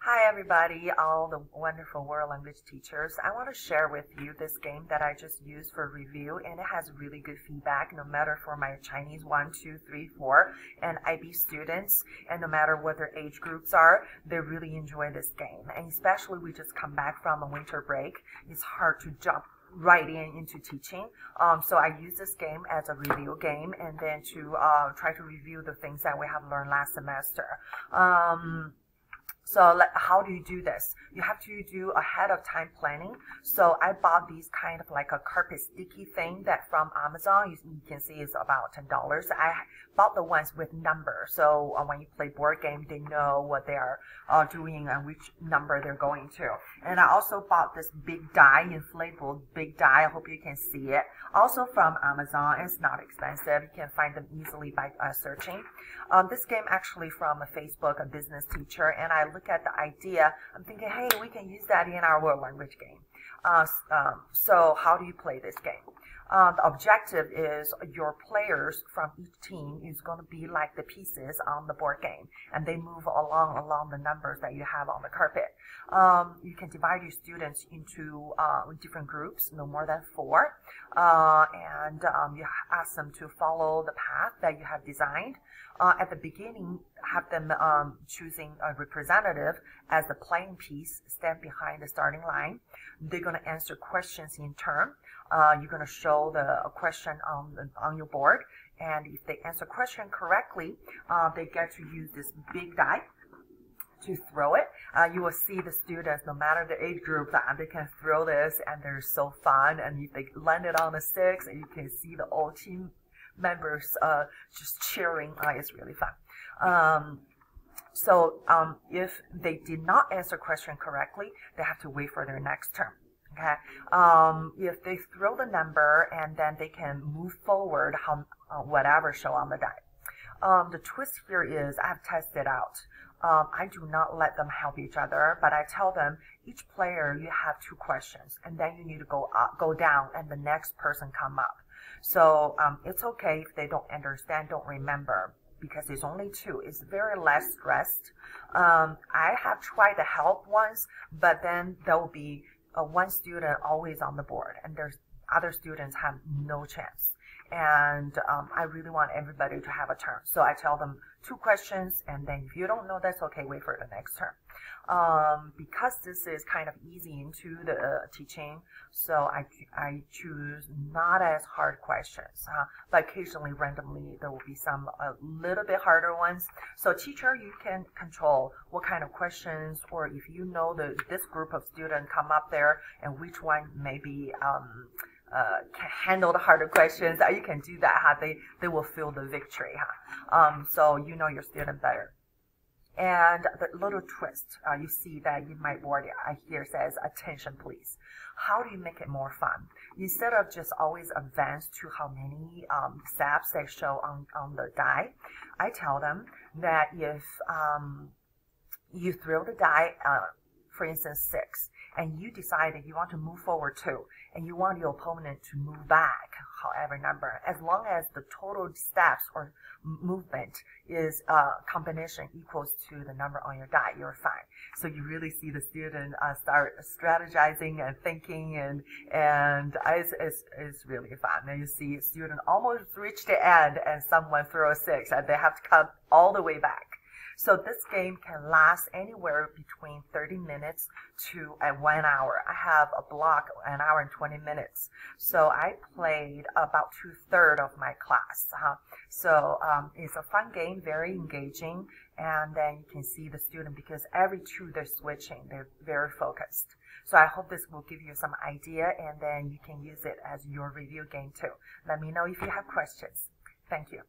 Hi everybody, all the wonderful world language teachers. I want to share with you this game that I just used for review, and it has really good feedback no matter for my Chinese 1, 2, 3, 4 and IB students, and no matter what their age groups are, they really enjoy this game. And especially we just come back from a winter break, it's hard to jump right into teaching. So I use this game as a review game and then to try to review the things that we have learned last semester. So how do you do this? You have to do ahead of time planning. So I bought these kind of like a carpet sticky thing that from Amazon. You can see it's about $10. I bought the ones with numbers. So when you play board game, they know what they are doing and which number they're going to. And I also bought this big die, inflatable big die. I hope you can see it. Also from Amazon. It's not expensive. You can find them easily by searching. This game actually from a Facebook, a business teacher, and I look at the idea, I'm thinking, hey, we can use that in our world language game. So how do you play this game? The objective is your players from each team is going to be like the pieces on the board game, and they move along the numbers that you have on the carpet. You can divide your students into different groups, no more than 4, and you ask them to follow the path that you have designed. At the beginning, have them choosing a representative as the playing piece, stand behind the starting line. They're going to answer questions in turn. You're going to show the question on your board, and if they answer question correctly, they get to use this big die to throw it. You will see the students, no matter the age group, they can throw this, and they're so fun. And if they land it on the 6, you can see the whole team members just cheering. It's really fun. So if they did not answer question correctly, they have to wait for their next turn. Okay. If they throw the number, and then they can move forward whatever show on the die. The twist here is I have tested out. I do not let them help each other, but I tell them each player you have 2 questions, and then you need to go down, and the next person come up. So it's okay if they don't understand, don't remember, because it's only 2. It's very less stressed. I have tried to help once, but then there will be one student always on the board, and there's other students have no chance. And I really want everybody to have a turn. So I tell them 2 questions, and then if you don't know, that's okay, wait for the next turn. Because this is kind of easy into the teaching, so I choose not as hard questions, but occasionally randomly there will be some a little bit harder ones. So teacher, you can control what kind of questions, or if you know this group of students come up there and which one maybe can handle the harder questions, you can do that. They will feel the victory. So you know your student better. And the little twist, you see that in my board here says, attention please. How do you make it more fun? Instead of just always advance to how many steps they show on the die, I tell them that if you throw the die, for instance 6, and you decide that you want to move forward 2, and you want your opponent to move back however number, as long as the total steps or movement is combination equals to the number on your die, you're fine. So you really see the student start strategizing and thinking, and it's really fun. And you see a student almost reach the end, and someone throw a 6, and they have to come all the way back. So this game can last anywhere between 30 minutes to 1 hour. I have a block 1 hour and 20 minutes. So I played about 2/3 of my class. So it's a fun game, very engaging, and then you can see the student, because every 2 they're switching, they're very focused. So I hope this will give you some idea, and then you can use it as your review game too. Let me know if you have questions. Thank you.